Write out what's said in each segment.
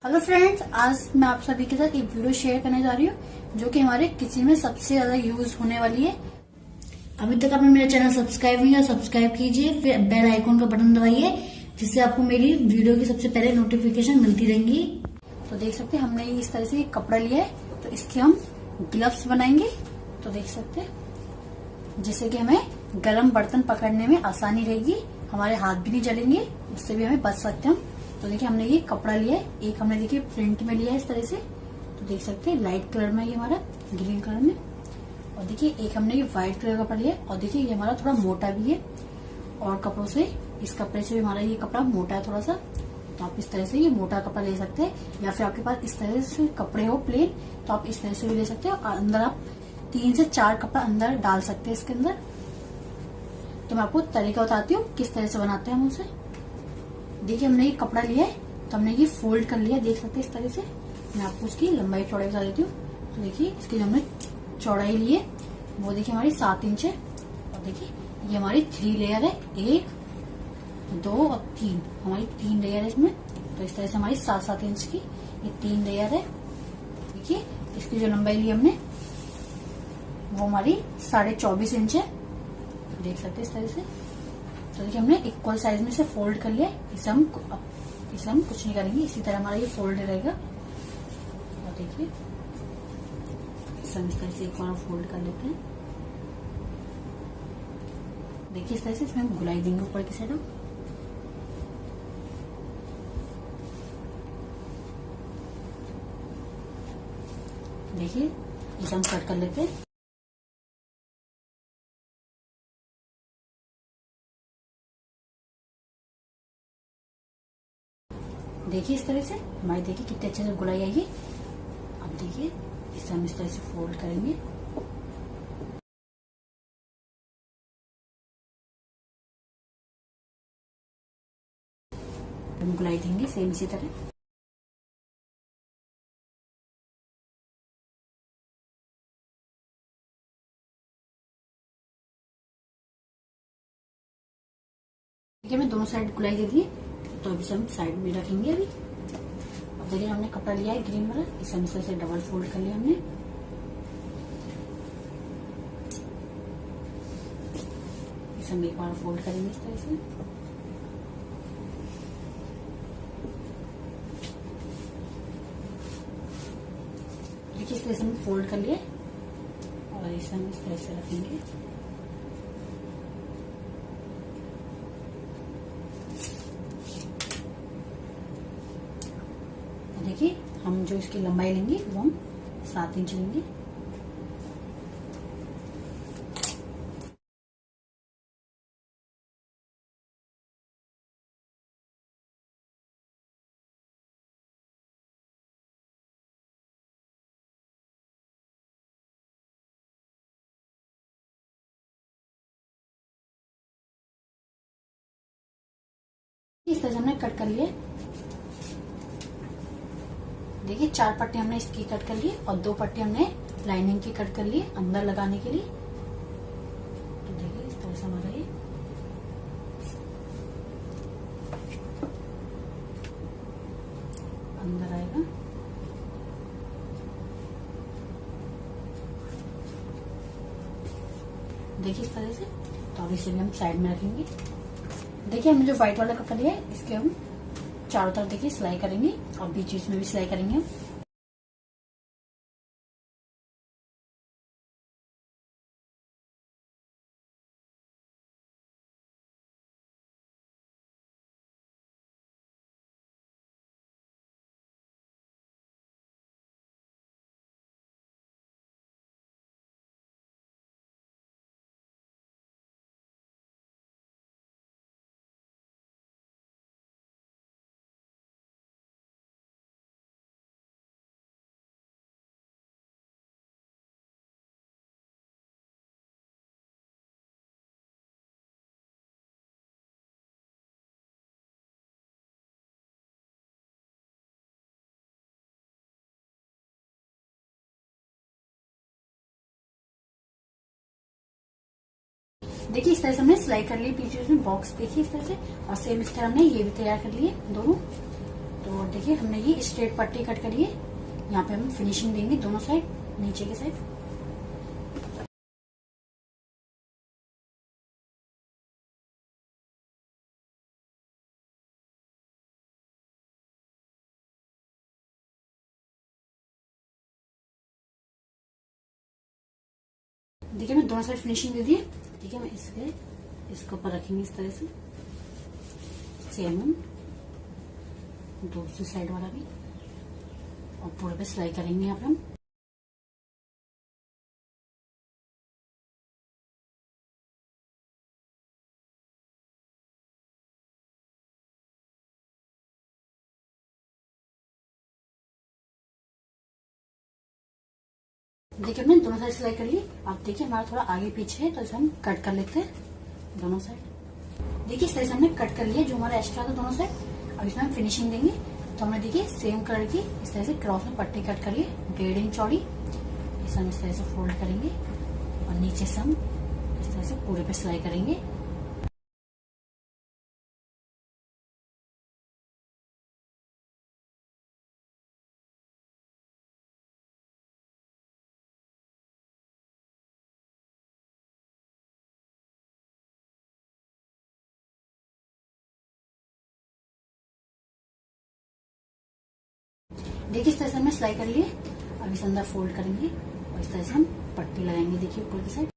Hello friends, आज मैं आप सभी के साथ एक वीडियो शेयर करने जा रही हूँ जो कि हमारे किचन में सबसे ज्यादा यूज होने वाली है। अभी तक आपने मेरा चैनल सब्सक्राइब नहीं किया, सब्सक्राइब कीजिए, फिर बेल आइकॉन का बटन दबाइए जिससे आपको मेरी वीडियो की सबसे पहले नोटिफिकेशन मिलती रहेंगी। तो देख सकते हैं हमने इस तरह से एक कपड़ा लिया है, तो इसके हम ग्लव्स बनाएंगे। तो देख सकते हैं जिससे कि हमें गर्म बर्तन पकड़ने में आसानी रहेगी, हमारे हाथ भी नहीं जलेंगे, उससे भी हमें बच सकते हैं हम। तो देखिए हमने ये कपड़ा लिया है, एक हमने देखिए प्रिंट में लिया है इस तरह से। तो देख सकते हैं लाइट कलर में ये हमारा ग्रीन कलर में, और देखिए एक हमने ये व्हाइट कलर का कपड़ा लिया है, और देखिए ये हमारा थोड़ा मोटा भी है और कपड़ों से, इस कपड़े से भी हमारा ये कपड़ा मोटा है थोड़ा सा। तो आप इस तरह से ये मोटा कपड़ा ले सकते हैं, या फिर आपके पास इस तरह से कपड़े हो प्लेन तो आप इस तरह से भी ले सकते हो, और अंदर आप 3 से 4 कपड़ा अंदर डाल सकते हैं इसके अंदर। तो मैं आपको तरीका बताती हूँ किस तरह से बनाते हैं हम उसे। देखिए हमने ये कपड़ा लिया है, तो हमने ये फोल्ड कर लिया, देख सकते हैं इस तरह से। मैं आपको उसकी लंबाई चौड़ाई बता देती हूँ। तो देखिए इसकी जो हमने चौड़ाई ली है वो देखिए हमारी 7 इंच है, और देखिए ये हमारी 3 लेयर है, 1 2 और 3, हमारी 3 लेयर है इसमें। तो इस तरह से हमारी 7-7 इंच की ये 3 लेयर है। देखिए इसकी जो लंबाई ली हमने वो हमारी 24.5 इंच है, देख सकते हैं इस तरह से। तो देखिए हमने इक्वल साइज में से फोल्ड कर लिया, इसे हम कुछ नहीं करेंगे, इसी तरह हमारा ये फोल्ड रहेगा। और देखिए इसे हम इस तरह से एक बार फोल्ड कर लेते हैं। देखिए इस तरह से इसमें हम गुलाई देंगे ऊपर की साइड हम। देखिए इसे हम कट कर लेते हैं। देखिए इस तरह से हमारी देखिए कितने अच्छे से गुलाई आई है। अब देखिए इसे हम इस तरह से फोल्ड करेंगे। हम गुलाई देंगे सेम इसी तरह। देखिए हमने दोनों साइड गुलाई दे दी, तो अभी हम साइड में रखेंगे अभी। अब देखिए हमने कपड़ा लिया है ग्रीन वाला, इसे हम इस तरह से डबल फोल्ड कर लिया हमने। इसे हम एक बार फोल्ड करेंगे इस तरह से। देखिए इस तरह से हम फोल्ड कर लिए, और इसे हम इस तरह से रखेंगे। देखिए हम जो इसकी लंबाई लेंगे वो हम 7 इंच लेंगे। इस तरह से हमने कट कर लिए। देखिए 4 पट्टी हमने इसकी कट कर ली, और 2 पट्टी हमने लाइनिंग की कट कर ली अंदर लगाने के लिए। तो देखिए इस तरह से हमारा ये अंदर आएगा। देखिए इस तरह से। तो अब इसे भी हम साइड में रखेंगे। देखिए हमने जो व्हाइट वाला कपड़ा लिया है इसके हम चारों तरफ देखिए सिलाई करेंगे, और बीच बीच में भी सिलाई करेंगे हम। देखिए इस तरह से हमने सिलाई कर ली, पीछे उसमें बॉक्स देखिए इस तरह से, और सेम इस तरह हमने ये भी तैयार कर लिए दोनों। तो तो देखिए हमने ये स्ट्रेट पट्टी कट करी है। यहाँ पे हम फिनिशिंग देंगे दोनों साइड, नीचे के साइड। देखिए मैं दोनों साइड फिनिशिंग दे दी है। ठीक है, मैं इसके ऊपर रखेंगे इस तरह से, सेम हम दूसरी साइड वाला भी, और पूरे पे सिलाई करेंगे यहाँ पे हम। देखिए हमने दोनों साइड सिलाई कर ली। अब देखिए हमारा थोड़ा आगे पीछे है, तो इसे हम कट कर लेते हैं दोनों साइड। देखिए इस तरह से हमने कट कर लिया जो हमारा एक्स्ट्रा था दोनों साइड। अब इसमें हम फिनिशिंग देंगे। तो हमने देखिए सेम कलर की इस तरह से क्रॉस में पट्टी कट करी है 1.5 इंच चौड़ी। इसे हम इस तरह से फोल्ड करेंगे और नीचे से हम इस तरह से पूरे पे सिलाई करेंगे। देखिए इस तरह से हमने सिलाई कर ली है। अब इसे अंदर फोल्ड करेंगे और इस तरह से हम पट्टी लगाएंगे। देखिए ऊपर की साइड।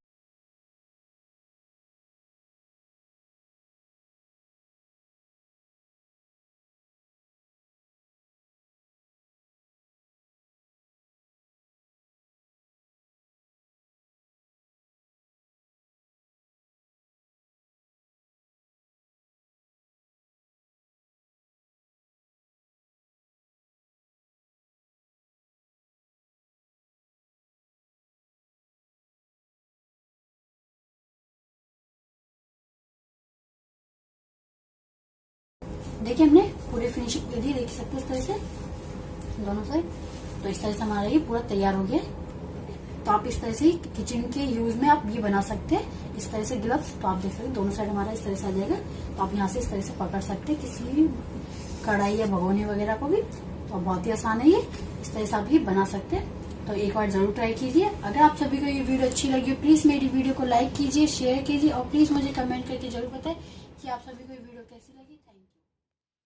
देखिए हमने पूरी फिनिशिंग दे दी, देख सकते हो इस तरह से दोनों साइड। तो इस तरह से हमारा ये पूरा तैयार हो गया। तो आप इस तरह से किचन के यूज में आप ये बना सकते हैं, इस तरह से ग्लव्स। तो आप देख सकते हैं दोनों साइड हमारा इस तरह से आ जाएगा। तो आप यहाँ से इस तरह से पकड़ सकते हैं किसी भी कढ़ाई या भगोने वगैरह को भी। तो बहुत ही आसान है ये, इस तरह से आप ये बना सकते हैं। तो एक बार जरूर ट्राई कीजिए। अगर आप सभी को ये वीडियो अच्छी लगी हो, प्लीज मेरी वीडियो को लाइक कीजिए, शेयर कीजिए और प्लीज मुझे कमेंट करके जरूर बताएं कि आप सभी को ये वीडियो कैसी लगी।